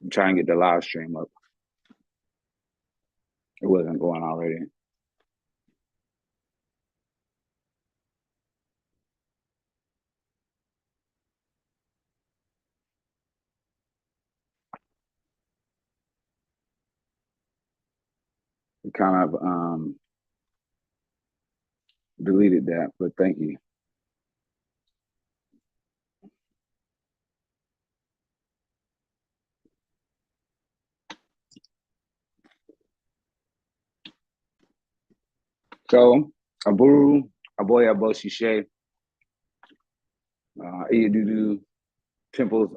I'm trying to get the live stream up. It wasn't going already. We kind of deleted that, but thank you. So, Aburu, Aboya Boshishe, Iyadudu, Temples.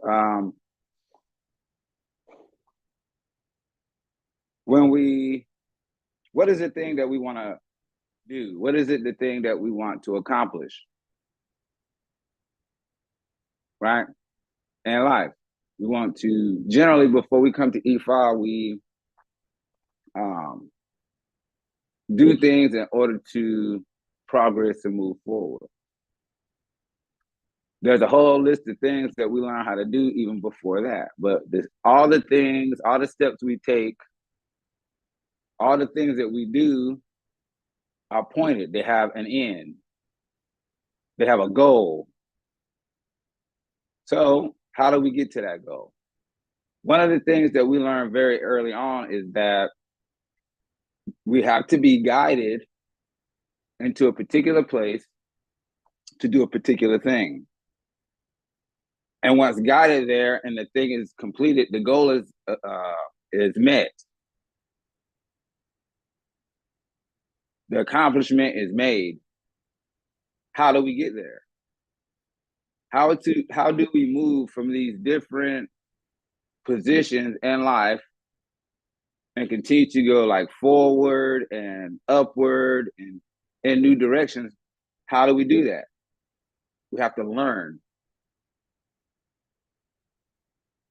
What is the thing that we want to do? What is it the thing that we want to accomplish? Right? In life. We want to, generally, before we come to Ifa, we do things in order to progress and move forward. There's a whole list of things that we learn how to do even before that. But all the things, all the steps we take, all the things that we do are pointed. They have an end. They have a goal. So how do we get to that goal? One of the things that we learn very early on is that we have to be guided into a particular place to do a particular thing. And once guided there and the thing is completed, the goal is met. The accomplishment is made. How do we get there? How do we move from these different positions in life and continue to go like forward and upward and in new directions? How do we do that? We have to learn.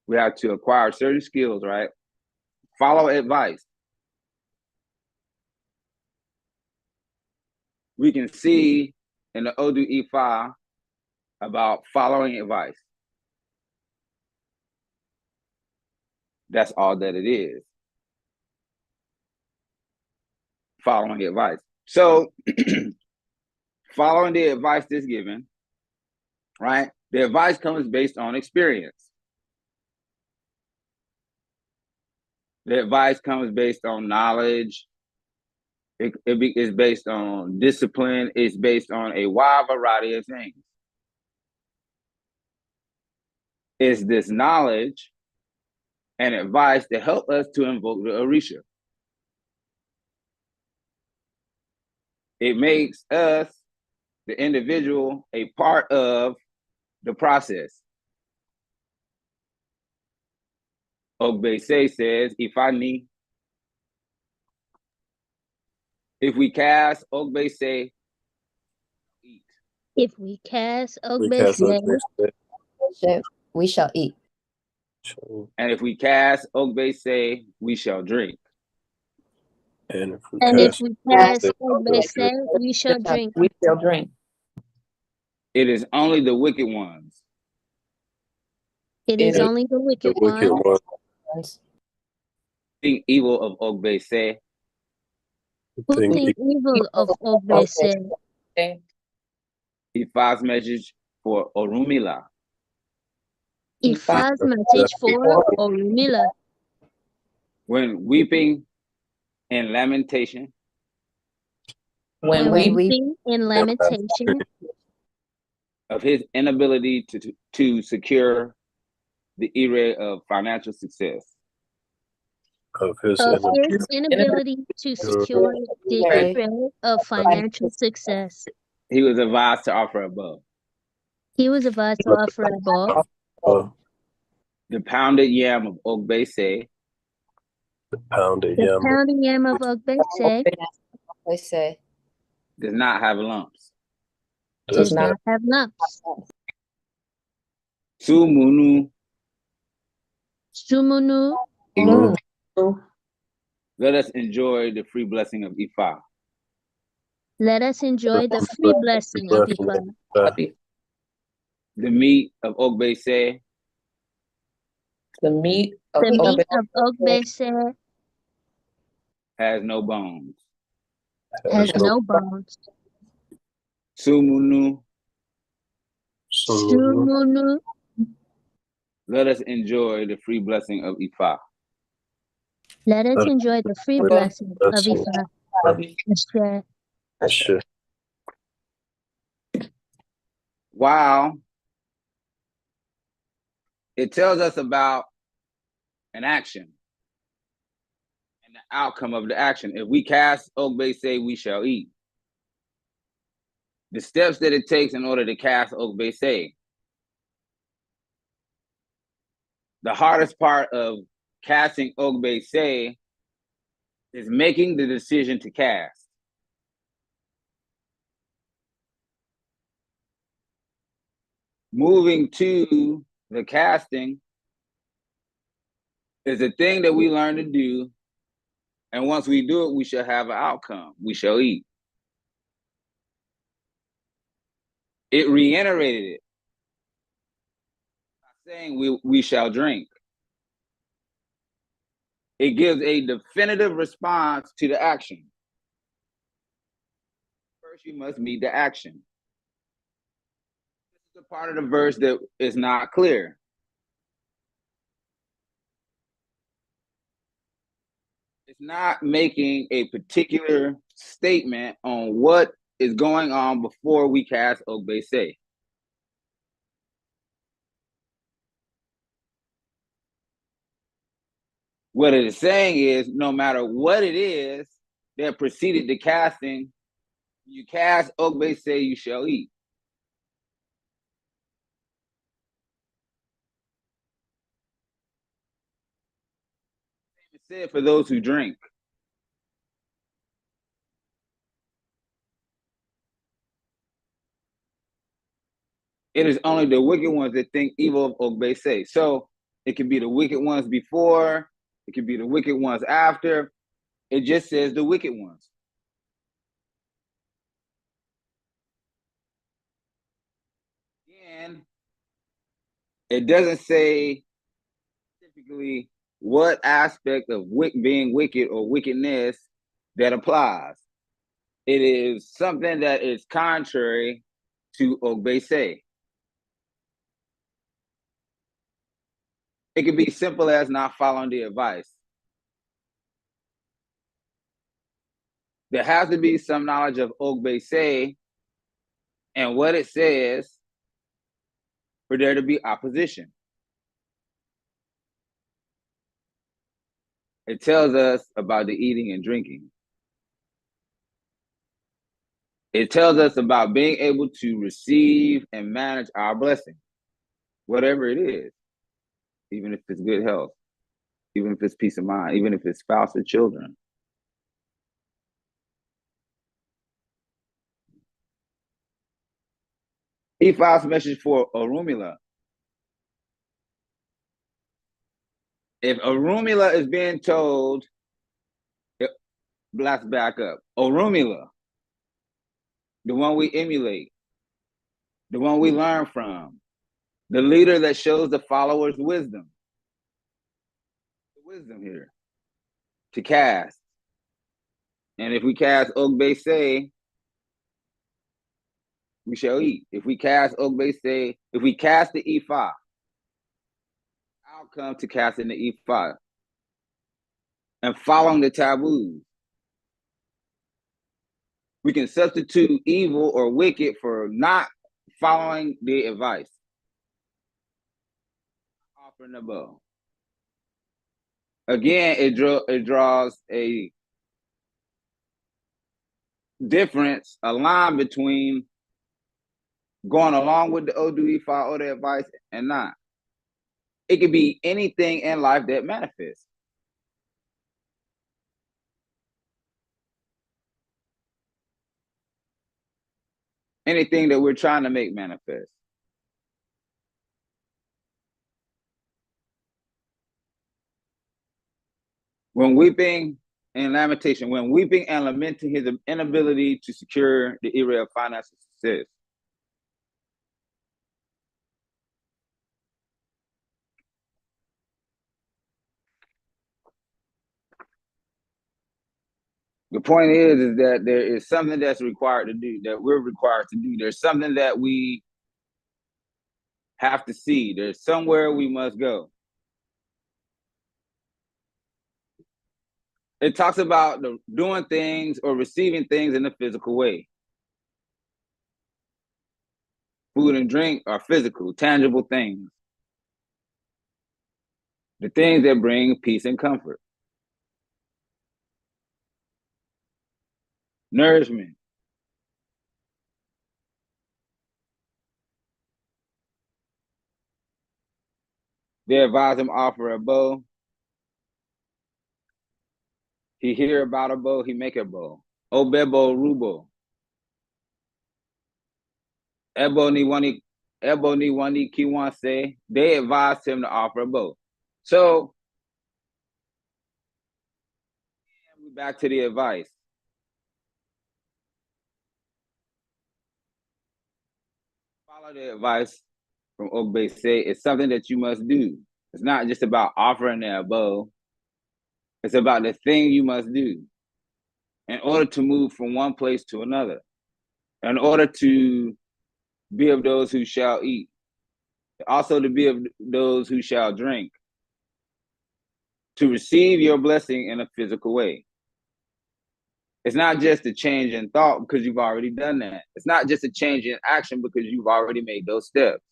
We have to acquire certain skills, right? Follow advice. We can see in the Odu Ifa about following advice. That's all that it is. Following advice. So following the advice that's given, right? The advice comes based on experience. The advice comes based on knowledge. It is based on discipline. It's based on a wide variety of things. It's this knowledge and advice that help us to invoke the Orisha. It makes us, the individual, a part of the process. Ogbe Se says, Ifani, if we cast Ogbe Se, eat. If we cast Ogbe Se, we shall eat. And if we cast Ogbe Se, we shall drink. And if we cast Ogbe Se, we shall drink. We shall drink. It is only the wicked ones. It is only the wicked ones. Think evil of Ogbe Se. Who think evil of Ogbe Se? Ifa's message for Orunmila. Ifa's message for Orunmila. When weeping and lamentation. When weeping and lamentation. Of his inability to secure the area of financial success. Of his inability to secure the area of financial success. He was advised to offer above. He was advised to offer above. The pounded yam of Ogbe Se. The pounded yam of Ogbe Se. Does not have lumps. Does not have lumps. Sumunu. Let us enjoy the free blessing of Ifa. Let us enjoy the free blessing of Ifa. The meat of Ogbe Se The meat of The meat Ogbe of Ogbe Se has no bones. has no bones. Sumunu, Sumunu, let us enjoy the free blessing of Ifa. let us enjoy the free blessing of blessing Ifa. Ashe. Ashe. Wow. It tells us about an action and the outcome of the action. If we cast Ogbe Se, we shall eat. The steps that it takes in order to cast Ogbe Se. The hardest part of casting Ogbe Se is making the decision to cast. Moving to the casting is a thing that we learn to do. And once we do it, we shall have an outcome. We shall eat. It reiterated it by saying we shall drink. It gives a definitive response to the action. First, you must meet the action. This is the part of the verse that is not clear. It's not making a particular statement on what is going on before we cast Ogbe Se. What it is saying is, no matter what it is that preceded the casting, you cast Ogbe Se, you shall eat. It said for those who drink. It is only the wicked ones that think evil of Ogbe Se. So it could be the wicked ones before, it could be the wicked ones after. It just says the wicked ones. Again, it doesn't say specifically what aspect of being wicked or wickedness that applies. It is something that is contrary to Ogbe Se. It could be simple as not following the advice. There has to be some knowledge of Ogbe Se and what it says for there to be opposition. It tells us about the eating and drinking. It tells us about being able to receive and manage our blessing, whatever it is, even if it's good health, even if it's peace of mind, even if it's spouse or children. Ifa's message for Orunmila. If Orunmila is being told, let's back up. Orunmila, the one we emulate, the one we learn from, the leader that shows the followers wisdom. The wisdom here to cast. And if we cast Ogbe Se, we shall eat. If we cast Ogbe Se, if we cast the Ifa, outcome to casting the Ifa and following the taboos. We can substitute evil or wicked for not following the advice. Offering the bow. Again, it draws a difference, a line between going along with the Odu Ifa or the advice and not. It could be anything in life that manifests. Anything that we're trying to make manifest. When weeping and lamentation, when weeping and lamenting his inability to secure the area of financial success. The point is that there is something that's required to do, that we're required to do. There's something that we have to see. There's somewhere we must go. It talks about doing things or receiving things in a physical way. Food and drink are physical, tangible things. The things that bring peace and comfort. Nourishment. They advise him offer a bow. He hear about a bow, he make a bow. Obebo rubo. Ebo ni wani kiwan say. They advised him to offer a bow. So we back to the advice. Follow the advice from Ogbe Se. It's something that you must do. It's not just about offering a bow. It's about the thing you must do in order to move from one place to another, in order to be of those who shall eat, also to be of those who shall drink, to receive your blessing in a physical way. It's not just a change in thought because you've already done that. It's not just a change in action because you've already made those steps.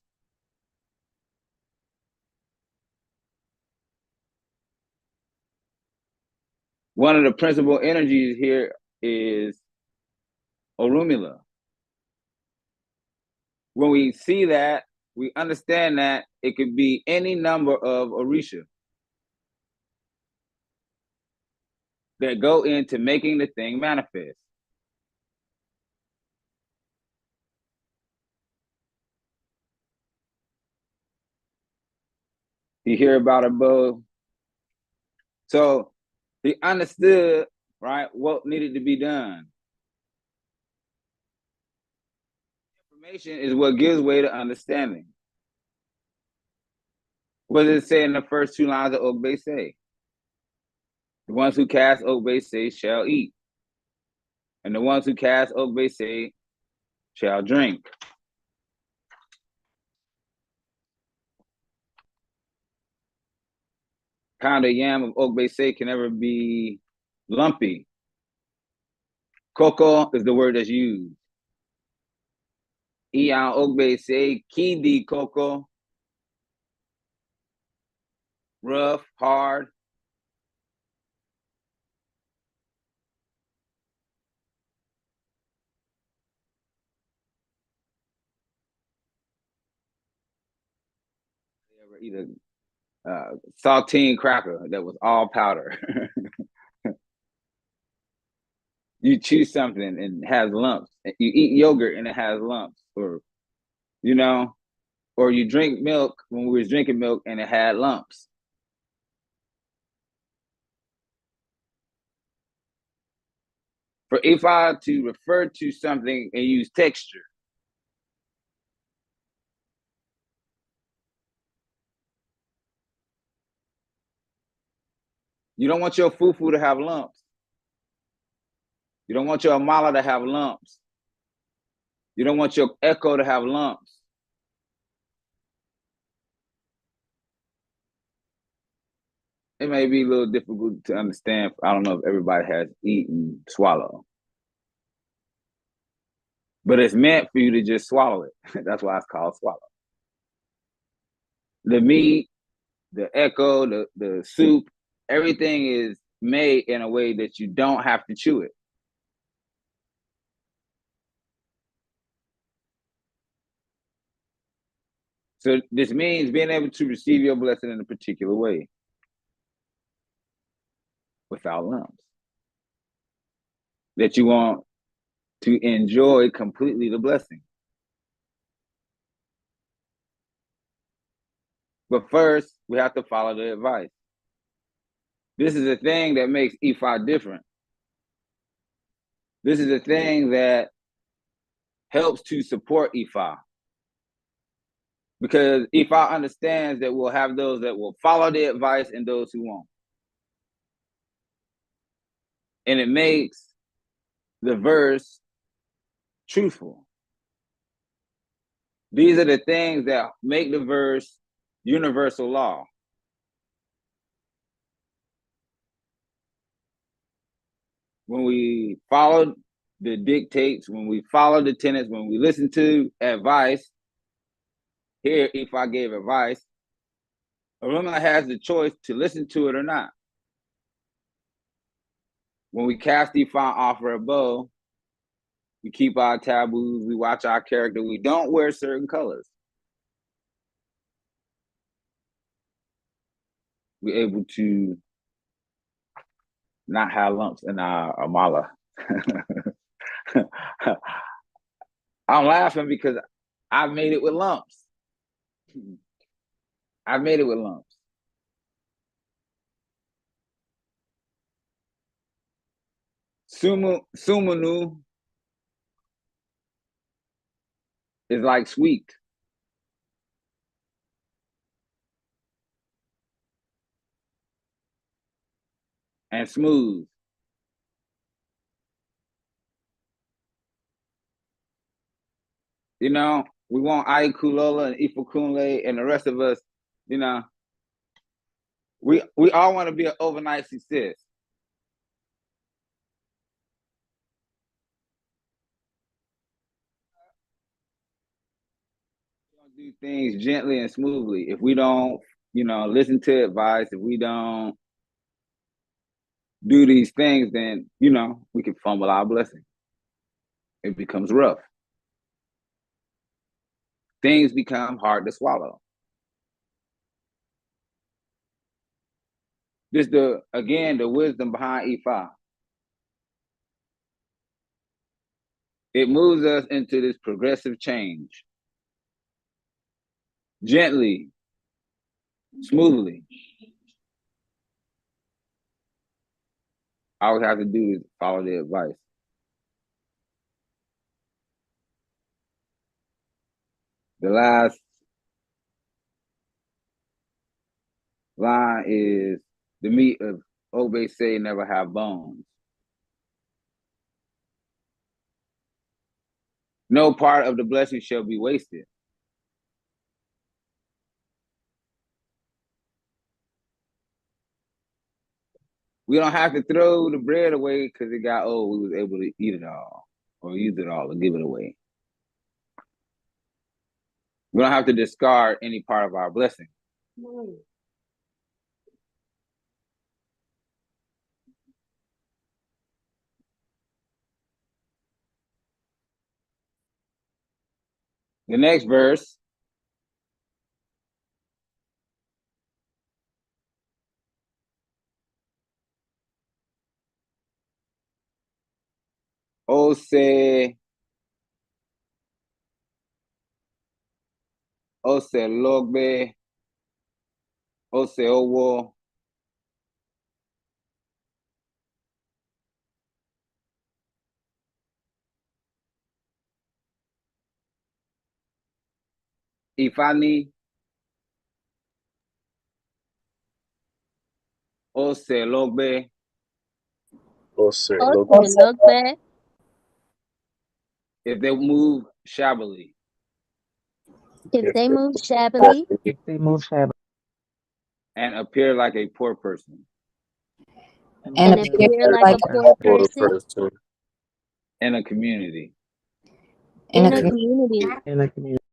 One of the principal energies here is Orunmila. When we see that, we understand that it could be any number of Orisha that go into making the thing manifest. You hear about a bow. So he understood, right, what needed to be done. Information is what gives way to understanding. What does it say in the first two lines of Ogbe Se? The ones who cast Ogbe Se shall eat, and the ones who cast Ogbe Se shall drink. Pound of yam of Ogbe Se can never be lumpy. Cocoa is the word that's used. Iyan Ogbe Se kidi cocoa. Rough, hard. Either saltine cracker that was all powder. You chew something and it has lumps. You eat yogurt and it has lumps, or or you drink milk when we was drinking milk and it had lumps. For Ifa to refer to something and use texture, you don't want your fufu to have lumps. You don't want your amala to have lumps. You don't want your echo to have lumps. It may be a little difficult to understand. I don't know if everybody has eaten swallow. But it's meant for you to just swallow it. That's why it's called swallow. The meat, the echo, the soup, everything is made in a way that you don't have to chew it. So this means being able to receive your blessing in a particular way without lumps. That you want to enjoy completely the blessing. But first, we have to follow the advice. This is a thing that makes Ifa different. This is a thing that helps to support Ifa. Because Ifa understands that we'll have those that will follow the advice and those who won't. And it makes the verse truthful. These are the things that make the verse universal law. When we follow the dictates, when we follow the tenets, when we listen to advice, here, if I gave advice, a woman has the choice to listen to it or not. When we cast the fine offer a bow, we keep our taboos, we watch our character, we don't wear certain colors. We're able to not have lumps in our amala. I'm laughing because I've made it with lumps. I've made it with lumps. Sumanu is like sweet. And smooth. You know, we want Aikulola and Ifukunle and the rest of us, you know, we all want to be an overnight success. We don't do things gently and smoothly. If we don't, you know, listen to advice, if we don't do these things, then, you know, we can fumble our blessing. It becomes rough. Things become hard to swallow. Just the wisdom behind Ifa. It moves us into this progressive change. Gently, smoothly. All we have to do is follow the advice. The last line is, the meat of Ogbe Se never have bones. No part of the blessing shall be wasted. We don't have to throw the bread away because it got old. We was able to eat it all or use it all or give it away. We don't have to discard any part of our blessing. The next verse, Ose L'ogbe, Ose Owo. Ifani, Ose L'ogbe. Ose Ose L'ogbe. L'ogbe. If they move shabbily. If they move shabbily. If they move shabbily. And appear like a poor person. And appear like a poor person. In a community. In a community. In a community.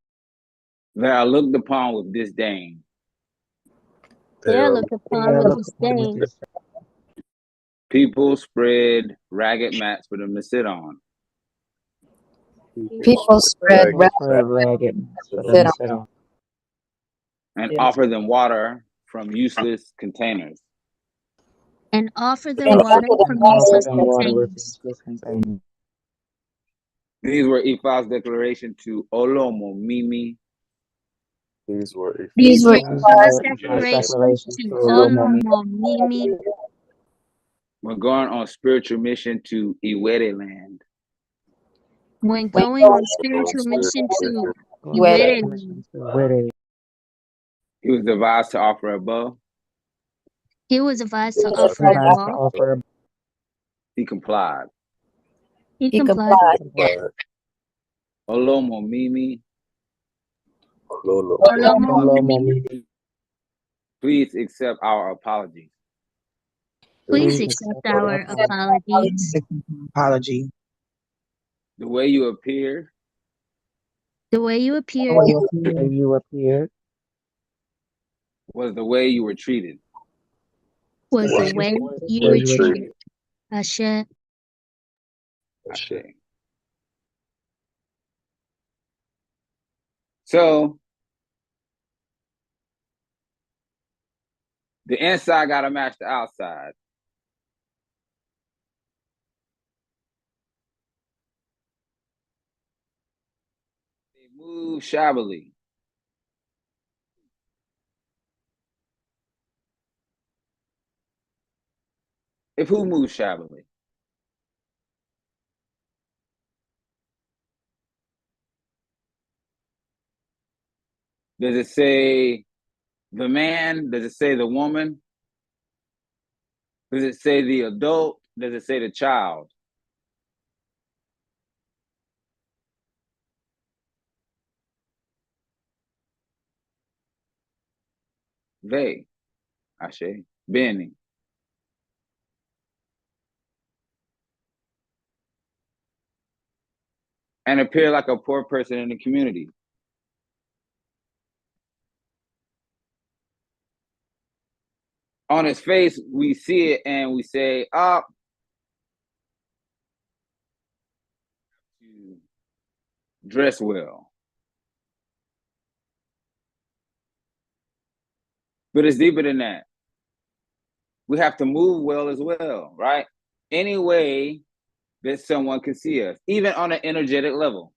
They are looked upon with disdain. They are looked upon with disdain. People spread ragged mats for them to sit on. People spread ragged mats for them to sit on. And offer them water from useless containers. And offer them water from useless containers. These were Ifa's declaration to Olomo Mimi. These were Ifa's declaration to Olomo Mimi. When going on spiritual mission to Iwere land. When going on spiritual mission to Iwere land. He was advised to offer a bow. He was advised to offer a bow. He complied. He He complied. complied. Olomo Mimi, Lolo. Olomo Hello, Mimi, mommy. please accept our apologies. please Please accept accept our apologies. Apology. The way you appeared The way you appeared When you appeared was the way you were treated. was the Was way you where were you were treated. Ashe. Ashe. So the inside got to match the outside. They move shabbily. If who moves shabbily? Does it say the man? Does it say the woman? Does it say the adult? Does it say the child? They, Ashe, Benny. And appear like a poor person in the community. On his face, we see it and we say, oh, you dress well. But it's deeper than that. We have to move well as well, right? Any way that someone can see us, even on an energetic level.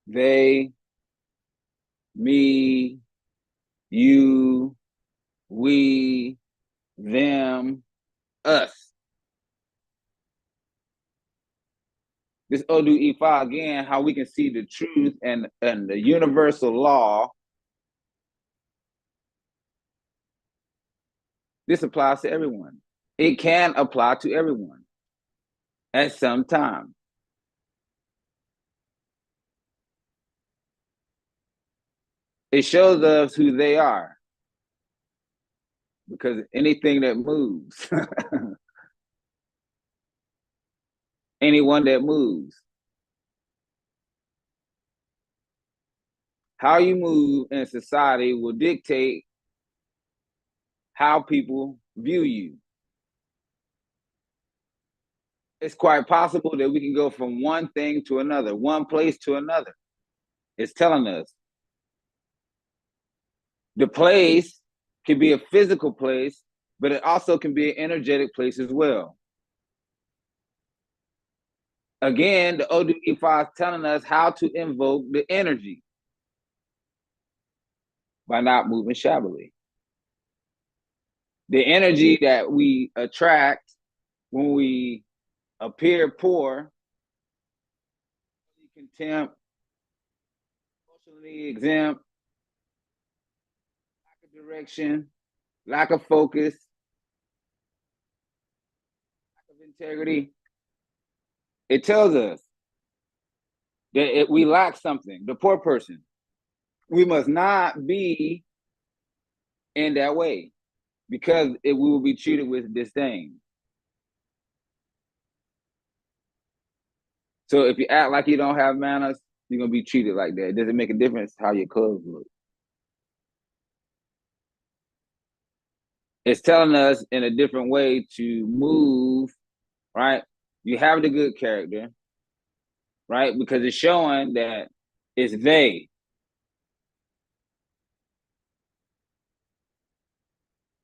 They, me, you, we, them, us. This Odu Ifa again, how we can see the truth and the universal law. This applies to everyone. It can apply to everyone at some time. It shows us who they are. Because anything that moves, anyone that moves, how you move in society will dictate how people view you. It's quite possible that we can go from one thing to another, one place to another. It's telling us. The place can be a physical place, but it also can be an energetic place as well. Again, the Odu Ifa is telling us how to invoke the energy by not moving shabbily. The energy that we attract when we appear poor, contempt, emotionally exempt, lack of direction, lack of focus, lack of integrity, it tells us that we lack something. The poor person, we must not be in that way because we will be treated with disdain. So if you act like you don't have manners, you're going to be treated like that. It doesn't make a difference how your clothes look. It's telling us in a different way to move, right? You have the good character, right? Because it's showing that it's they.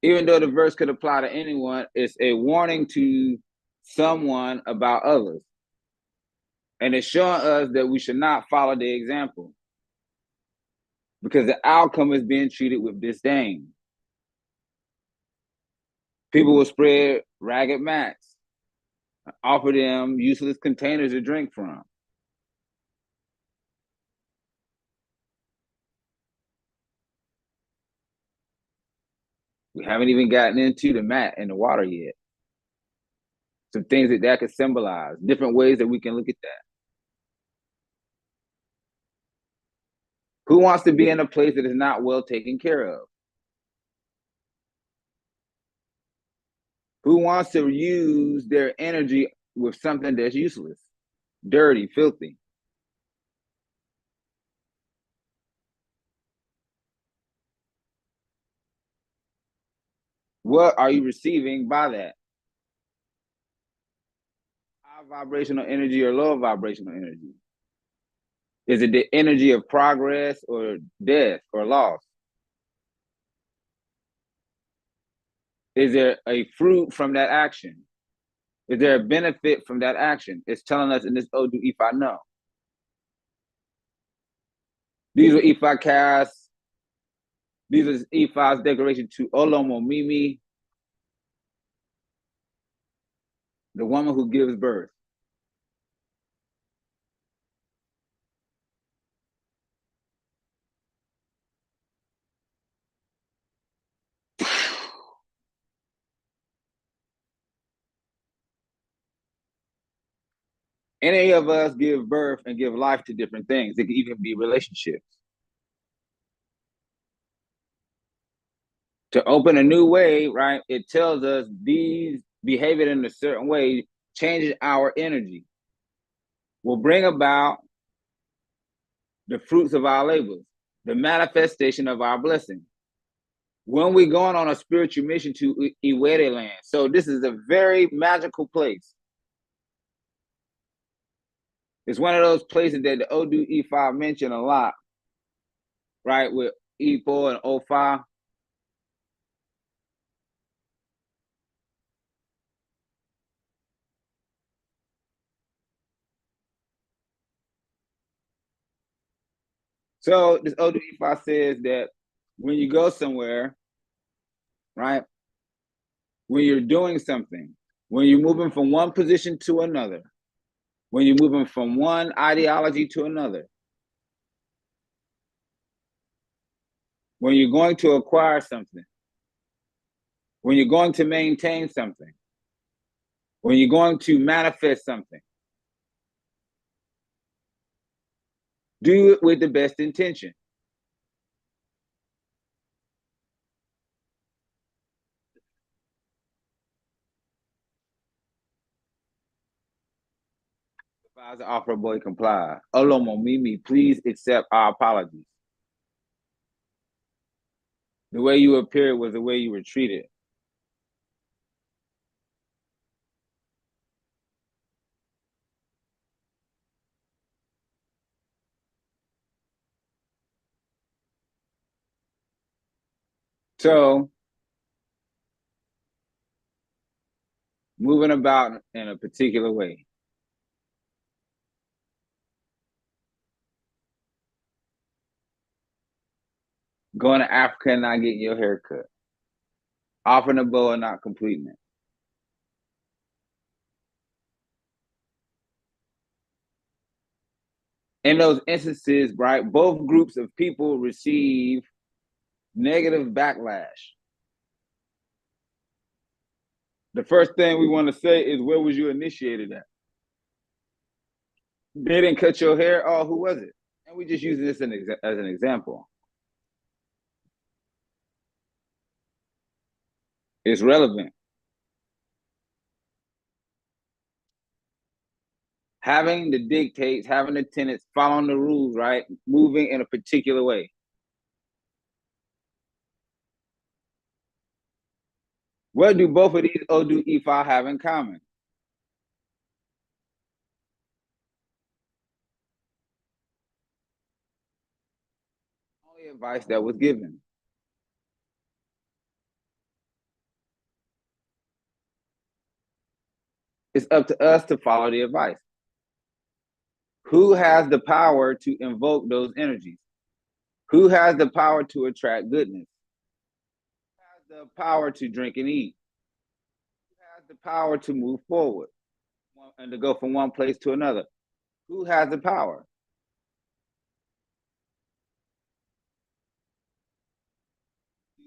Even though the verse could apply to anyone, it's a warning to someone about others. And it's showing us that we should not follow the example because the outcome is being treated with disdain. People will spread ragged mats, offer them useless containers to drink from. We haven't even gotten into the mat and the water yet. Some things that could symbolize, different ways that we can look at that. Who wants to be in a place that is not well taken care of? Who wants to use their energy with something that's useless, dirty, filthy? What are you receiving by that? High vibrational energy or low vibrational energy? Is it the energy of progress or death or loss? Is there a fruit from that action? Is there a benefit from that action? It's telling us in this Odu Ifa no. These are Ifa casts. These are Ifa's declaration to Olomo Mimi, the woman who gives birth. Any of us give birth and give life to different things. It could even be relationships. To open a new way, right? It tells us these behaving in a certain way changes our energy, will bring about the fruits of our labors, the manifestation of our blessing. When we're going on a spiritual mission to Iwere land. So this is a very magical place. It's one of those places that the Odu Ifa mentioned a lot, right? With Ipo and Ofa. So this Odu Ifa says that when you go somewhere, right? When you're doing something, when you're moving from one position to another, when you're moving from one ideology to another, when you're going to acquire something, when you're going to maintain something, when you're going to manifest something, do it with the best intention. Advisor offer boy comply. Olomo Mimi, please accept our apologies. The way you appeared was the way you were treated. So, moving about in a particular way. Going to Africa and not getting your hair cut. Offering a bow and not completing it. In those instances, right, both groups of people receive negative backlash. The first thing we want to say is, where was you initiated at? They didn't cut your hair. Oh, who was it? And we just using this as an example. It's relevant. Having the dictates, having the tenets, following the rules, right? Moving in a particular way. What do both of these Odu Ifa have in common? Only advice that was given. It's up to us to follow the advice. Who has the power to invoke those energies? Who has the power to attract goodness? Who has the power to drink and eat? Who has the power to move forward and to go from one place to another? Who has the power?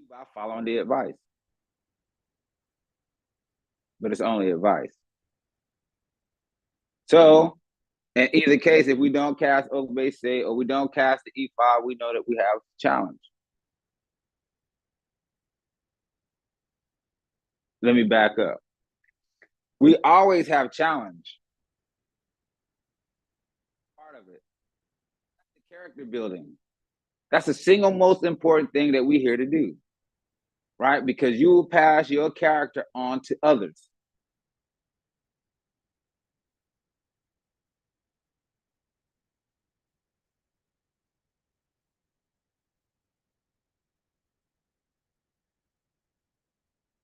By following the advice. but it's only advice. So in either case, if we don't cast Ogbe Se or we don't cast the E5, we know that we have a challenge. Let me back up. We always have challenge. Part of it. That's the character building. That's the single most important thing that we're here to do, right? Because you will pass your character on to others.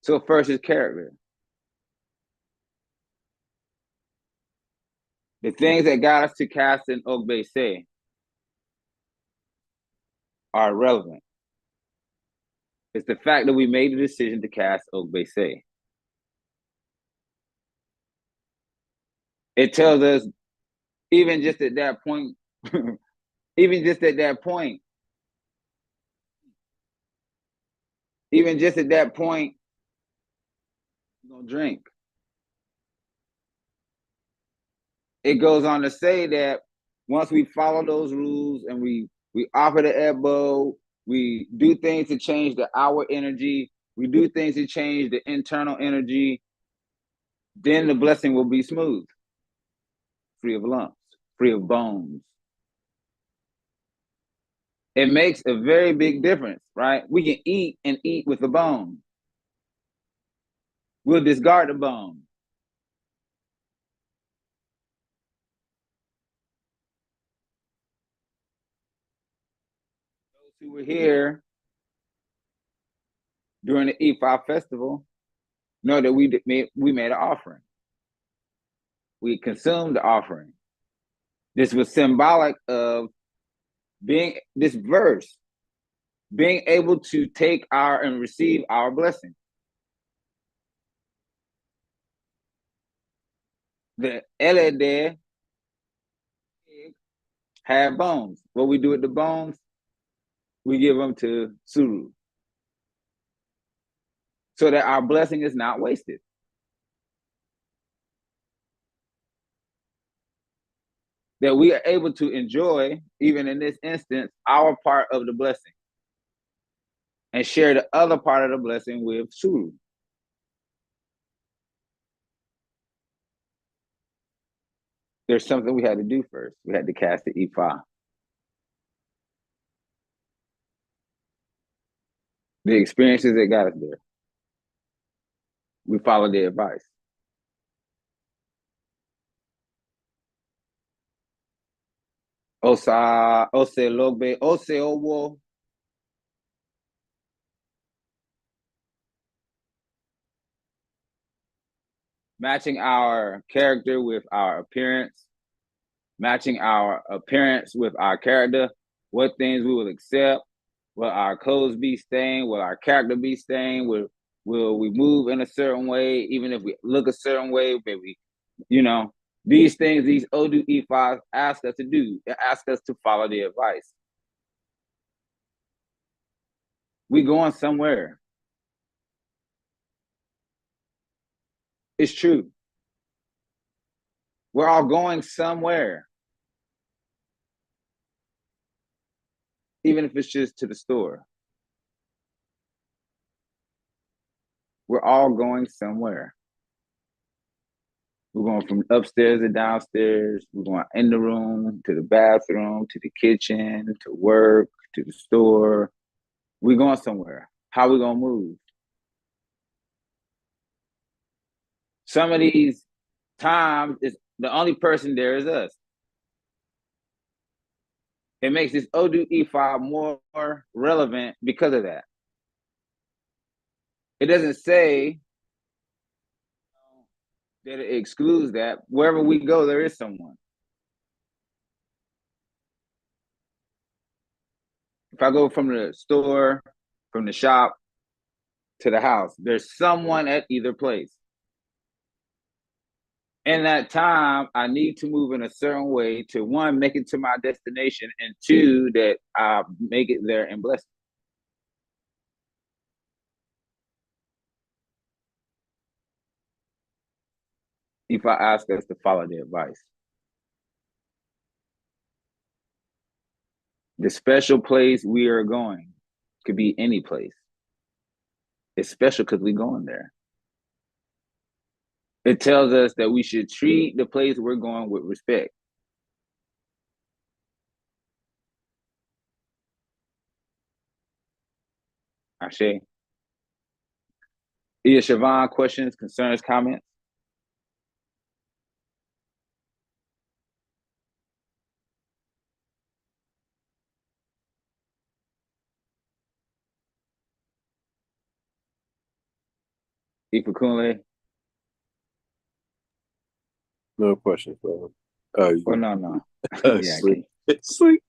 So first is character. The things that got us to cast in Ogbe Se are irrelevant. It's the fact that we made the decision to cast Ogbe Se. It tells us, even just at that point, even just at that point, even just at that point, you're gonna drink. It goes on to say that once we follow those rules and we offer the elbow, we do things to change the outward energy, we do things to change the internal energy, then the blessing will be smooth, free of lumps, free of bones. It makes a very big difference, right? We can eat and eat with the bone. We'll discard the bone. Those who were here during the E5 festival know that we made an offering. We consumed the offering. This was symbolic of this verse, being able to take our and receive our blessing. The Elede had bones. What we do with the bones, we give them to Suru, so that our blessing is not wasted. That we are able to enjoy, even in this instance, our part of the blessing and share the other part of the blessing with Suru. There's something we had to do first. We had to cast the Ifa. The experiences that got us there. We followed the advice. Ose L'ogbe, Ose L'ogbe. Matching our character with our appearance, matching our appearance with our character, what things we will accept, will our clothes be stained, will our character be stained, will we move in a certain way, even if we look a certain way, maybe, these things, these Odu E5 ask us to do, ask us to follow the advice. We going somewhere. It's true. We're all going somewhere. Even if it's just to the store. We're all going somewhere. We're going from upstairs to downstairs. We're going in the room, to the bathroom, to the kitchen, to work, to the store. We're going somewhere. How are we going to move? Some of these times, the only person there is us. It makes this Odu E5 more relevant because of that. It doesn't say that it excludes that. Wherever we go, there is someone. If I go from the store, from the shop to the house, there's someone at either place. In that time, I need to move in a certain way to, one, make it to my destination, and two, that I make it there and bless it. if I ask us to follow the advice. The special place we are going could be any place. It's special because we're going there. It tells us that we should treat the place we're going with respect. Ashe. Iya Siobhan, questions, concerns, comments? Ifakunle? No questions, brother. Oh, you Oh, no. Yeah, sleep. Sleep.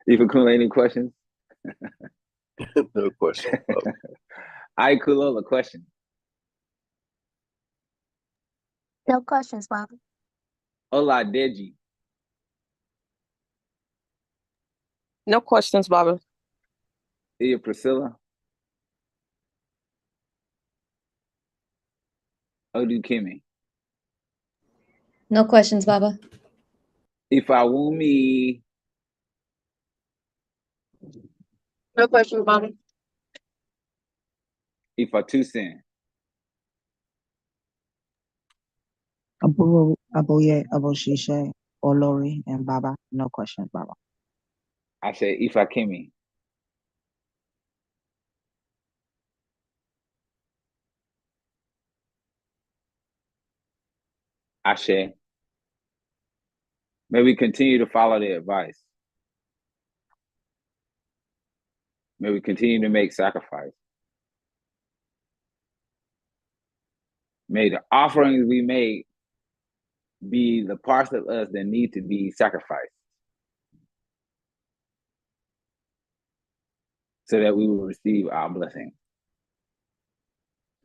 Ifakunle, any questions? No questions, brother. Kulola, question. No questions, Baba. Ola Deji. No questions, Baba. Iya Priscilla. Odu Kimi. No questions, Baba. Ifawumi. No questions, Baba. Ifatusin. Abuye, Aboshishe, Olori, and Baba. No questions, Baba. I said Ifakimi. Ashe. May we continue to follow the advice. May we continue to make sacrifice. May the offerings we make be the parts of us that need to be sacrificed so that we will receive our blessing.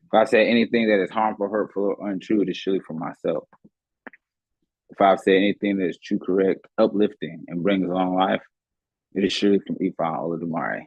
If I say anything that is harmful, hurtful, or untrue, it is surely for myself. If I've said anything that is true, correct, uplifting, and brings long life, it is surely from Ifa Olodumare.